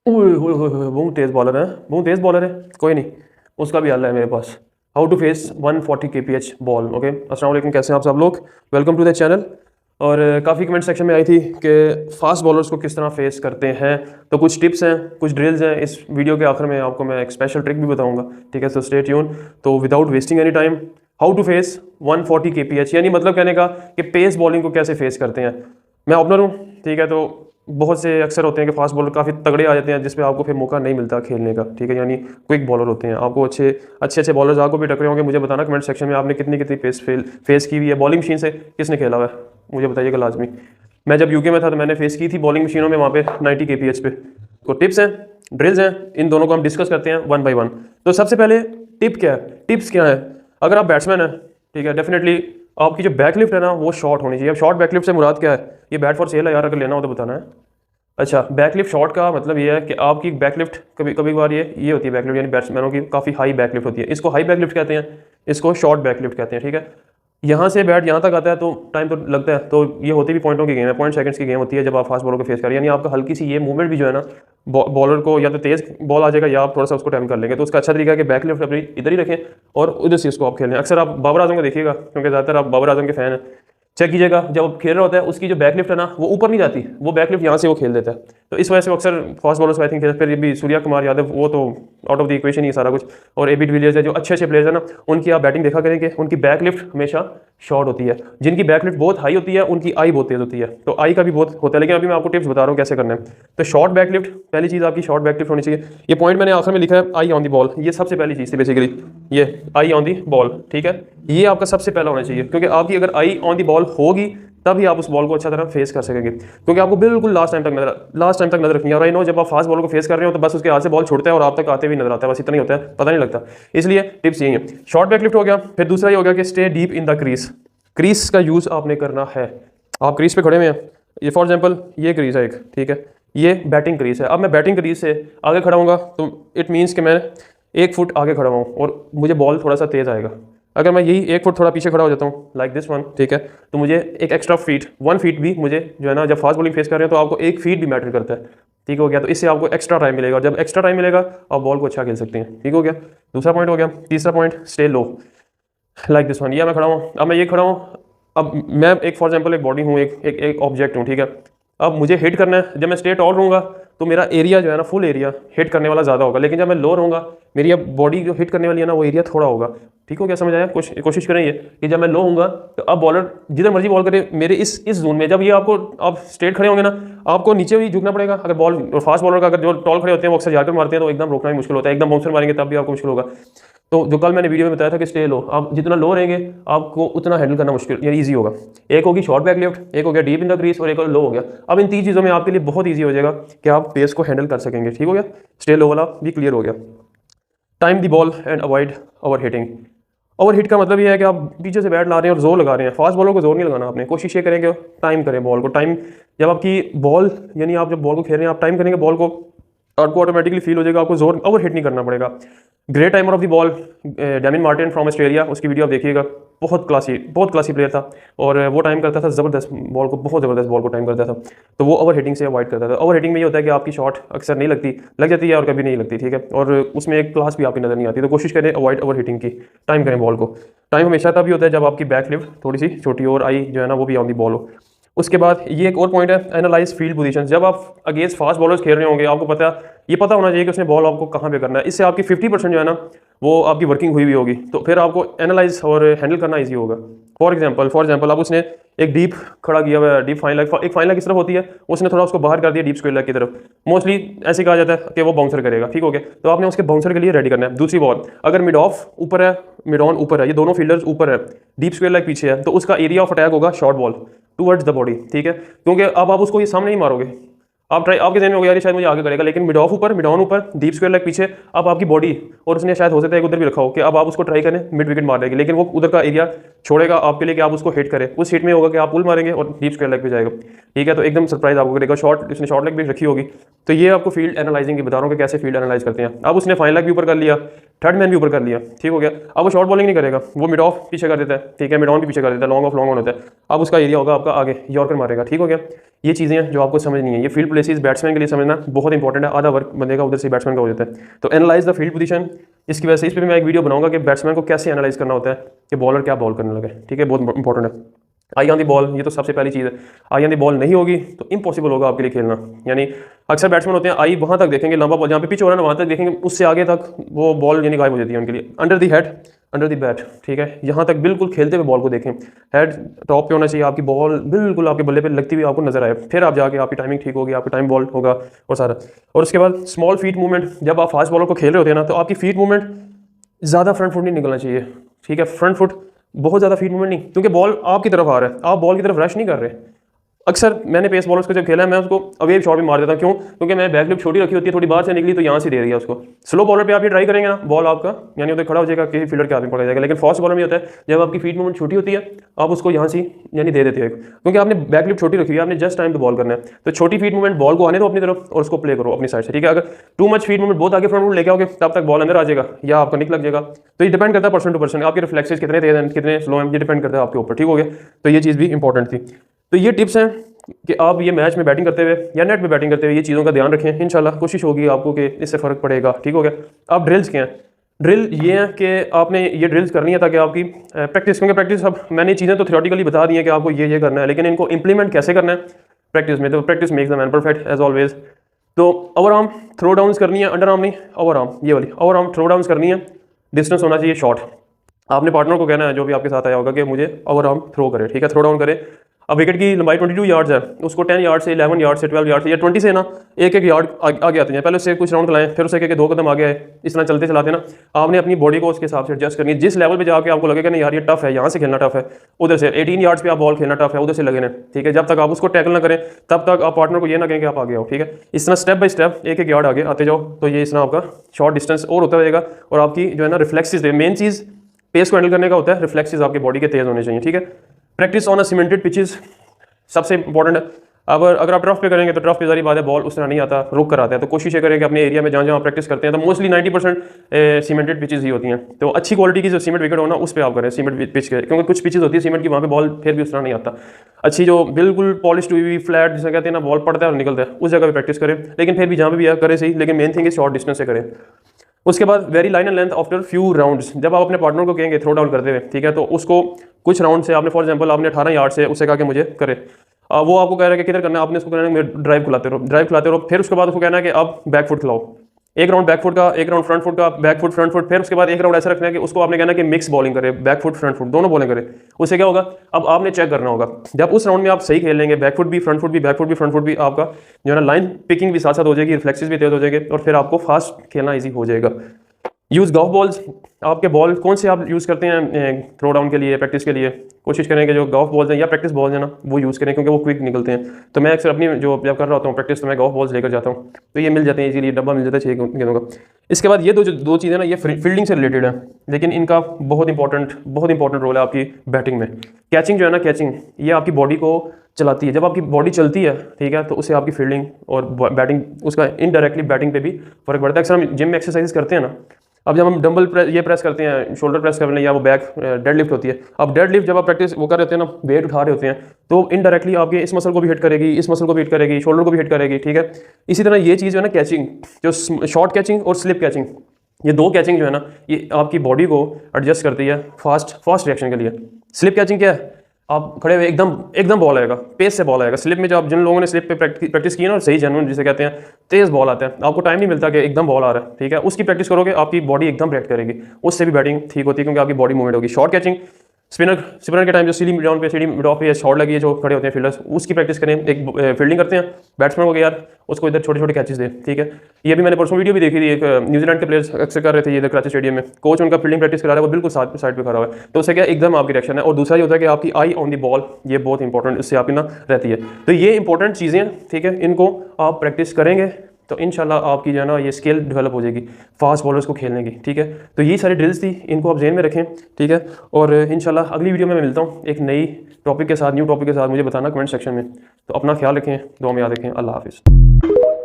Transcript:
ओए होए होए होए, बहुत तेज़ बॉलर है, बहुत तेज़ बॉलर है। कोई नहीं, उसका भी हल है मेरे पास। How to face 140 kph ball. Okay, अस्सलाम वालेकुम, कैसे हैं आप सब लोग? Welcome to the channel. और काफ़ी कमेंट सेक्शन में आई थी कि फास्ट बॉलर्स को किस तरह फेस करते हैं, तो कुछ टिप्स हैं, कुछ ड्रिल्स हैं। इस वीडियो के आखिर में आपको मैं एक स्पेशल ट्रिक भी बताऊंगा, ठीक है? So stay tune. तो without wasting any time, how to face 140 kph, यानी मतलब कहने का कि पेस बॉलिंग को कैसे फेस करते हैं। मैं ओपनर हूँ, ठीक है? तो बहुत से अक्सर होते हैं कि फास्ट बॉलर काफ़ी तगड़े आ जाते हैं, जिसमें आपको फिर मौका नहीं मिलता खेलने का, ठीक है? यानी क्विक बॉलर होते हैं। आपको अच्छे अच्छे बॉलर्स आपको भी टकरे होंगे। मुझे बताना कमेंट सेक्शन में आपने कितनी कितनी फेस की हुई है बॉलिंग मशीन से, किसने खेला हुआ है मुझे बताइएगा लाजमी। मैं जब यूके में था तो मैंने फेस की थी बॉलिंग मशीनों में, वहाँ पे 90 kph पे। तो टिप्स हैं, ड्रिल्स हैं, इन दोनों को हम डिस्कस करते हैं वन बाय वन। तो सबसे पहले टिप क्या है, टिप्स क्या है? अगर आप बैट्समैन हैं, ठीक है, डेफिनेटली आपकी जो बैकलिफ्ट है ना वो शॉर्ट होनी चाहिए। अब शॉर्ट बैकलिफ्ट से मुराद क्या है? ये बैट फॉर सेल है यार, अगर लेना हो तो बताना है। अच्छा, बैकलिफ्ट शॉट का मतलब ये है कि आपकी बैकलिफ्ट कभी कभी बार ये होती है बैकलिफ्ट, यानी बैट्समैनों की काफ़ी हाई बैकलिफ्ट होती है, इसको हाई बैकलिफ्ट कहते हैं, इसको शॉर्ट बैकलिफ्ट कहते हैं, ठीक है? यहाँ से बैट यहाँ तक आता है तो टाइम तो लगता है, तो ये होती भी पॉइंटों की गेम है, पॉइंट सेकंड्स की गेम होती है जब आप फास्ट बॉलर को फेस करें। यानी आपका हल्की सी ये मूवमेंट भी जो है ना, बॉलर को या तो तेज़ बॉल आ जाएगा या आप थोड़ा सा उसको टाइम कर लेंगे। तो उसका अच्छा तरीका है कि बैकलिफ्ट अपनी इधर ही रखें और उधर से इसको आप खेलें। अक्सर आप बाबर आजम को देखिएगा, क्योंकि ज़्यादातर आप बाबर आजम के फ़ैन हैं। चेक कीजिएगा, जब वो खेल रहा होता है उसकी जो बैकलिफ्ट है ना वो ऊपर नहीं जाती, वो बैकलिफ्ट यहाँ से वो खेल देता है। तो इस वजह से अक्सर फास्ट बॉलर्स आई थिंक, फिर ये भी सूर्या कुमार यादव, वो तो आउट ऑफ द इक्वेशन ही सारा कुछ। और एबी डिविलियर्स है, जो अच्छे अच्छे प्लेयर्स है ना, उनकी आप बैटिंग देखा करेंगे, उनकी बैकलिफ्ट हमेशा शॉर्ट होती है। जिनकी बैकलिफ्ट बहुत हाई होती है उनकी आई बहुत तेज होती है, तो आई का भी बहुत होता है। लेकिन अभी मैं आपको टिप्स बता रहा हूँ कैसे करना है। तो शॉर्ट बैकलिफ्ट, पहली चीज़ आपकी शॉर्ट बैकलिफ्ट होनी चाहिए। ये पॉइंट मैंने आखिर में लिखा है, आई ऑन दी बॉल, ये सबसे पहली चीज़ थी बेसिकली, ये आई ऑन दी बॉल, ठीक है? ये आपका सबसे पहला होना चाहिए, क्योंकि आपकी अगर आई ऑन दी बॉल होगी तभी आप उस बॉल को अच्छा तरह फेस कर सकेंगे। क्योंकि आपको बिल्कुल लास्ट टाइम तक नजर रखनी है। और आई नो जब आप फास्ट बॉल को फेस कर रहे हो तो बस उसके हाथ से बॉल छूटता है और आप तक आते हुए नजर आता है, बस इतना ही होता है, पता नहीं लगता। इसलिए टिप्स यही है, शॉर्ट बैकलिफ्ट हो गया। फिर दूसरा ये हो गया कि stay deep in the crease. Crease का यूज आपने करना है। आप क्रीज पे खड़े हुए हैं, ये फॉर एग्जाम्पल ये क्रीज है एक, ठीक है? ये बैटिंग क्रीज है। अब मैं बैटिंग क्रीज से आगे खड़ा हूँगा तो इट मीन्स कि मैं 1 फुट आगे खड़ा हूँ और मुझे बॉल थोड़ा सा तेज आएगा। अगर मैं यही 1 फुट थोड़ा पीछे खड़ा हो जाता हूँ लाइक दिस वन, ठीक है, तो मुझे एक एक्स्ट्रा फीट, 1 फीट भी मुझे जो है ना, जब फास्ट बॉलिंग फेस कर रहे हो तो आपको 1 फीट भी मैटर करता है, ठीक हो गया? तो इससे आपको एक्स्ट्रा टाइम मिलेगा और जब एक्स्ट्रा टाइम मिलेगा आप बॉल को अच्छा खेल सकते हैं, ठीक हो गया? दूसरा पॉइंट हो गया। तीसरा point, stay low like this one. ये मैं खड़ा हूँ, अब मैं ये खड़ा हूँ, अब मैं एक फॉर एग्जाम्पल एक बॉडी हूँ, एक ऑब्जेक्ट हूँ, ठीक है? अब मुझे हिट करना है। जब मैं स्टे टॉल रहूँगा तो मेरा एरिया जो है ना, फुल एरिया हिट करने वाला ज़्यादा होगा। लेकिन जब मैं लो रहूँगा, मेरी अब बॉडी जो हिट करने वाली है ना वो एरिया थोड़ा होगा, ठीक हो गया? समझ आया? कोशिश करें ये कि जब मैं लो हूँगा तो अब बॉलर जिधर मर्जी बॉल करे मेरे इस जोन में, जब ये आपको आप स्ट्रेट खड़े होंगे ना, आपको नीचे भी झुकना पड़ेगा। अगर बॉल फास्ट बॉलर का, अगर जो टॉल खड़े होते हैं वो अक्सर जाकर मारते हैं तो एकदम रोकना भी मुश्किल होता है, एकदम बाउंसर मारेंगे तब भी आपको मुश्किल होगा। तो जो कल मैंने वीडियो में बताया था कि स्टे लो, आप जितना लो रहेंगे आपको उतना हैंडल करना मुश्किल या ईजी होगा। एक होगी शॉर्ट बैक लिफ्ट, एक हो गया डीप इन द क्रीज और एक और लो हो गया। अब इन 3 चीज़ों में आपके लिए बहुत ईजी हो जाएगा कि आप पेस को हैंडल कर सकेंगे, ठीक हो गया? स्टे लो वाला भी क्लियर हो गया। Time the ball and avoid over hitting. Over hit का मतलब ये है कि आप पीछे से बैट ला रहे हैं और जोर लगा रहे हैं। फास्ट बॉलर को जोर नहीं लगाना आपने, कोशिश ये करेंगे टाइम करें बॉल को। टाइम जब आपकी बॉल, यानी आप जब बॉल को खेल रहे हैं आप टाइम करेंगे बॉल को, आपको ऑटोमेटिकली फील हो जाएगा, आपको जोर ओवर हिट नहीं करना पड़ेगा। Great timer of the ball, डेमिन Martin from Australia, उसकी वीडियो आप देखिएगा, बहुत क्लासी प्लेयर था और वो टाइम करता था ज़बरदस्त बॉल को, बहुत ज़बरदस्त बॉल को टाइम करता था। तो वो ओवर हिटिंग से अवॉइड करता था। ओवर हिटिंग में ये होता है कि आपकी शॉट अक्सर नहीं लगती, लग जाती है और कभी नहीं लगती, ठीक है? और उसमें एक क्लास भी आपकी नज़र नहीं आती। तो कोशिश करें अवॉइड ओवर हिटिंग की, टाइम करें बॉल को। टाइम हमेशा तभी होता है जब आपकी बैक लिफ्ट थोड़ी सी छोटी और आई जो है ना वो भी ऑन दी बॉल हो। उसके बाद ये एक और पॉइंट है, एनालाइज फील्ड पोजीशन। जब आप अगेंस्ट फास्ट बॉलर्स खेल रहे होंगे आपको पता होना चाहिए कि उसने बॉल आपको कहाँ पे करना है। इससे आपकी 50% जो है ना वो आपकी वर्किंग हुई होगी, तो फिर आपको एनालाइज और हैंडल करना ईजी होगा। फॉर एग्जाम्पल अब उसने एक डीप खड़ा किया हुआ है, डीप फाइन लेग, एक फाइन लेग किस तरफ होती है, उसने थोड़ा उसको बाहर कर दिया डीप स्क्वायर लेग की तरफ। मोस्टली ऐसे कहा जाता है कि वो बाउंसर करेगा, ठीक हो गया? तो आपने उसके बाउंसर के लिए रेडी करना है। दूसरी बॉल अगर मिड ऑफ ऊपर है, मिड ऑन ऊपर है, ये दोनों फील्डर्स ऊपर है, डीप स्क्वायर लेग पीछे है, तो उसका एरिया ऑफ अटैक होगा short ball towards the body, ठीक है? क्योंकि अब आप उसको ये सामने नहीं मारोगे, आप ट्राई, आपके जहन में होगा यार शायद मुझे आगे करेगा, लेकिन मिड ऑफ ऊपर, मिड ऑन ऊपर, डीप स्क्वायर लेग पीछे, अब आपकी बॉडी, और उसने शायद हो सकता है उधर भी रखा हो कि अब आप उसको ट्राई करें मिड विकेट मारने की, लेकिन वो उधर का एरिया छोड़ेगा आपके लिए कि आप उसको हिट करें। उस हिट में होगा कि आप पुल मारेंगे और डीप स्क्वायर लेग पे जाएगा, ठीक है? तो एकदम सरप्राइज आपको करेगा। उसने शॉर्ट लेग भी रखी होगी। तो ये आपको फील्ड एनालाइजिंग की बता रहा हूँ कि कैसे फील्ड एनालाइज करते हैं। अब उसने फाइन लेग भी ऊपर कर लिया, थर्ड मैन भी ऊपर कर लिया, ठीक हो गया? अब वो शॉर्ट बॉलिंग नहीं करेगा, वो मिड ऑफ पीछे कर देता है, ठीक है? मिड ऑन भी पीछे कर देता है, लॉन्ग ऑफ लॉन्ग ऑन होता है। अब उसका एरिया होगा आपका आगे, यॉर्कर मारेगा, ठीक हो गया? ये चीज़ें हैं जो आपको समझनी है। ये फील्ड प्लेसेस बैट्समैन के लिए समझना बहुत इंपॉर्टेंट है। आधा वर्क बंदे का उधर से बैट्समैन का हो जाता है। तो एनालाइज द फील्ड पोजीशन, इसकी वजह से इस पर भी मैं एक वीडियो बनाऊंगा कि बैट्समैन को कैसे एनालाइज करना होता है कि बॉलर क्या बॉल करने लगे, ठीक है, बहुत इंपॉर्टेंट है। आई ऑन दी बॉल, ये तो सबसे पहली चीज़ है। आई ऑन दी बॉल नहीं होगी तो इम्पॉसिबल होगा आपके लिए खेलना। यानी अक्सर बैट्समैन होते हैं आई वहाँ तक देखेंगे, लंबा बॉल जहाँ पे पिच हो रहा है ना वहाँ तक देखेंगे, उससे आगे तक वो बॉल यानी गायब हो जाती है उनके लिए। Under the head, under the bat, ठीक है, यहाँ तक बिल्कुल खेलते हुए बॉल को देखें। हेड टॉप पे होना चाहिए, आपकी बॉल बिल्कुल आपके बल्ले पे लगती हुई आपको नजर आए, फिर आप जाके आपकी टाइमिंग ठीक होगी, आपका टाइम बॉल होगा और सारा। और उसके बाद स्मॉल फीट मूवमेंट, जब आप फास्ट बॉलर को खेल रहे होते हैं ना तो आपकी फीट मूवमेंट ज़्यादा फ्रंट फुट नहीं निकलना चाहिए, ठीक है, फ्रंट फुट बहुत ज़्यादा फीट मूवमेंट नहीं, क्योंकि बॉल आपकी तरफ आ रहा है, आप बॉल की तरफ रश नहीं कर रहे। अक्सर मैंने पेस बॉलर्स को जब खेला है मैं उसको अवेव शॉट भी मार देता हूँ। क्यों? क्योंकि मैं बैक लिप छोटी रखी होती है, थोड़ी बाहर से निकली तो यहाँ से दे दिया उसको। स्लो बॉलर पे आप ये ट्राई करेंगे ना, बॉल आपका यानी उधर खड़ा हो जाएगा, किसी फील्डर के हाथ में पड़ जाएगा। लेकिन फास्ट बॉलर में होता है जब आपकी फीट मूवमेंट छोटी होती है आप उसको यहाँ से यानी दे देते हैं, क्योंकि आपने बैक लिप छोटी रखी हुई है, आपने जस्ट टाइम पे बॉल करना है। तो छोटी फीट मूवमेंट बॉल को आने दो अपनी तरफ और उसको प्ले करो अपनी साइड से, ठीक है। अगर टू मच फीट मूवमेंट बहुत आगे फ्रंट फुट लेके आओगे तब तक बॉल अंदर आ जाएगा या आपका निक लग जाएगा। तो ये डिपेंड करता है पर्सन टू पर्सन, आपके रिफ्लेक्सेस कितने तेज हैं कितने स्लो हैं, ये डिपेंड करता है आपके ऊपर, ठीक हो गया। तो ये चीज़ भी इंपॉर्टेंट थी। तो ये टिप्स हैं कि आप ये मैच में बैटिंग करते हुए या नेट में बैटिंग करते हुए ये चीज़ों का ध्यान रखें। इंशाल्लाह कोशिश होगी आपको कि इससे फ़र्क पड़ेगा, ठीक हो गया। आप ड्रिल्स क्या हैं? ड्रिल ये है कि आपने ये ड्रिल्स करनी है ताकि आपकी प्रैक्टिस, क्योंकि प्रैक्टिस अब मैंने चीज़ें तो थियोरेटिकली बता दी हैं कि आपको ये करना है, लेकिन इनको इंप्लीमेंट कैसे करना है प्रैक्टिस में, तो practice makes the man perfect as always. तो ओवर आर्म थ्रो डाउन्स करनी है, अंडर आर्म नहीं, ओवर आर्म, ये वाली ओवर आर्म थ्रो डाउन्स करनी है। डिस्टेंस होना चाहिए शॉर्ट। आपने पार्टनर को कहना है जो भी आपके साथ आया होगा कि मुझे ओवर आर्म थ्रो करे, ठीक है, थ्रो डाउन करे। अब विकेट की लंबाई 22 यार्ड्स है, उसको 10 यार्ड से 11 यार्ड से 12 यार्ड से या 20 से ना एक यार्ड आगे आते हैं। पहले उससे कुछ राउंड खिलाएं, फिर उससे के 2 कदम आगे आए, इस तरह चलते चलाते ना आपने अपनी बॉडी को उसके हिसाब से एडजस्ट करनी है। जिस लेवल पे जाके आपको लगेगा ना यार ये टफ है, यहाँ से खेलना टफ है, उधर से 18 यार्ड्स पे आप बॉल खेलना टफ है, उधर से लगे ना, ठीक है। जब तक आप उसको टैकल ना करें तब तक आप पार्टनर को ये ना कहें कि आप आगे आओ, ठीक है। इस तरह स्टेप बाय स्टेप एक यार्ड आगे आते जाओ, तो ये इस तरह आपका शॉर्ट डिस्टेंस और होता रहेगा। और आपकी जो है ना रिफ्लेक्सेस, मेन चीज़ पेस को हैंडल करने का होता है, रिफ्लेक्सेस आपकी बॉडी के तेज होने चाहिए, ठीक है। Practice on a cemented pitches सबसे इंपॉर्टेंट है। अब अगर आप टर्फ पे करेंगे तो टर्फ पे सारी बात है, बॉल उस तरह नहीं आता, रुक कर आता है। तो कोशिश ये करें कि अपने एरिया में जहाँ जहाँ प्रैक्टिस करते हैं तो मोस्टली 90% सीमेंटेड पिचेस ही होती हैं। तो अच्छी क्वालिटी की जो सीमेंट विकेट होना उस पर आप करें सीमेंट पिच के, क्योंकि कुछ पिचेस होती है सीमेंट की वहाँ पे बॉल फिर भी उस तरह नहीं आता। अच्छी जो बिल्कुल पॉलिश हुई फ्लैट जिसे कहते हैं ना, बॉल पड़ता है और निकलता है, उस जगह पर प्रैक्टिस करें। लेकिन फिर भी जहाँ पे भी करें सही, लेकिन main thing is short distance से करें। उसके बाद very line and length after few rounds, जब आप अपने पार्टनर को कहेंगे थ्रो डाउन करते हुए, ठीक है, तो उसको कुछ राउंड से आपने फॉर एग्जांपल आपने 18 यार्ड से उससे कहा कि मुझे करे, वो आपको कह रहा है कि किधर करना है, आपने उसको कहना है ड्राइव खिलाते रहो, फिर उसके बाद उसको कहना है कि अब बैक फुट खिलाओ, एक राउंड बैक फुट का, एक राउंड फ्रंट फुट का, बैक फुट फ्रंट फुट, फिर उसके बाद एक राउंड ऐसा रखना है कि उसको आपने कहना है कि मिक्स बॉलिंग करे, बैक फुट फ्रंट फुट दोनों बॉलिंग करे। उससे क्या होगा, अब आपने चेक करना होगा जब उस राउंड में आप सही खेल लेंगे, बैक फुट भी फ्रंट फुट भी बैक फुट भी फ्रंट फुट भी, आपका जो है ना लाइन पिकिंग भी साथ साथ हो जाएगी, रिफ्लेक्सेस भी तेज हो जाएंगे और फिर आपको फास्ट खेलना ईजी हो जाएगा। यूज़ गॉल्फ बॉल्स, आपके बॉल कौन से आप यूज़ करते हैं थ्रो डाउन के लिए, प्रैक्टिस के लिए, कोशिश करें कि जो गॉल्फ बॉल्स हैं या प्रैक्टिस बॉल्स हैं ना वो यूज़ करें, क्योंकि वो क्विक निकलते हैं। तो मैं अक्सर अपनी जो जब कर रहा होता हूँ प्रैक्टिस तो मैं गॉल्फ बॉल्स लेकर जाता हूँ, तो ये मिल जाते हैं इजीली, डब्बा मिल जाता है 6 गेंदों का। इसके बाद ये दो चीज़ें ना ये फील्डिंग से रिलेटेड है, लेकिन इनका बहुत इंपॉर्टेंट रोल है आपकी बैटिंग में। कैचिंग जो है ना, कैचिंग ये आपकी बॉडी को चलाती है। जब आपकी बॉडी चलती है, ठीक है, तो उससे आपकी फील्डिंग और बैटिंग उसका इनडायरेक्टली बैटिंग पे भी फर्क पड़ता है। अक्सर हम जिम में एक्सरसाइज करते हैं ना, अब जब हम डंबल प्रेस करते हैं, शोल्डर प्रेस कर रहे हैं या वो बैक डेड लिफ्ट होती है, अब डेड लिफ्ट जब आप प्रैक्टिस वो कर रहे होते हैं ना, वेट उठा रहे होते हैं, तो इनडायरेक्टली आपके इस मसल को भी हिट करेगी, इस मसल को भी हिट करेगी, शोल्डर को भी हिट करेगी, ठीक है। इसी तरह ये चीज़ जो है ना कैचिंग, जो शॉर्ट कैचिंग और स्लिप कैचिंग, ये दो कैचिंग जो है ना ये आपकी बॉडी को एडजस्ट करती है फास्ट रिएक्शन के लिए। स्लिप कैचिंग क्या है, आप खड़े हुए एकदम बॉल आएगा, पेस से बॉल आएगा। स्लिप में जब जिन लोगों ने स्लिप पे प्रैक्टिस की है ना, सही जेन्युइन जिसे कहते हैं, तेज बॉल आता है, आपको टाइम नहीं मिलता कि एकदम बॉल आ रहा है, ठीक है, उसकी प्रैक्टिस करोगे आपकी बॉडी एकदम रिएक्ट करेगी, उससे भी बैटिंग ठीक होती है क्योंकि आपकी बॉडी मूवमेंट होगी। शॉर्ट कैचिंग, स्पिनर के टाइम जो सीढ़ी डाउन पे सीढ़ी मिड ऑफ पे शॉट लगी है जो खड़े होते हैं फील्डर्स, उसकी प्रैक्टिस करें। एक फील्डिंग करते हैं बैट्समैन को कि यार उसको इधर छोटे छोटे कैचेस दे, ठीक है। ये भी मैंने परसों वीडियो भी देखी थी, एक न्यूजीलैंड के प्लेयर्स अक्सर कर रहे थे ये इधर कराची स्टेडियम में, कोच उनका फील्डिंग प्रैक्टिस करा रहा है, वो बिल्कुल साइड पे खड़ा हुआ है, तो उससे क्या एकदम आपकी रिएक्शन है। और दूसरा ये होता है कि आपकी आई ऑन दी बॉल, ये बहुत इंपॉर्टेंट इससे आपकी ना रहती है। तो ये इंपॉर्टेंट चीज़ें, ठीक है, इनको आप प्रैक्टिस करेंगे तो इंशाल्लाह आपकी जो है ना ये स्किल डेवलप हो जाएगी फास्ट बॉलर्स को खेलने की, ठीक है। तो ये सारी ड्रिल्स थी, इनको आप जेहन में रखें, ठीक है। और इंशाल्लाह अगली वीडियो में मैं मिलता हूँ एक नई टॉपिक के साथ, न्यू टॉपिक के साथ। मुझे बताना कमेंट सेक्शन में। तो अपना ख्याल रखें, दुआ में याद रखें। अल्लाह हाफिज़।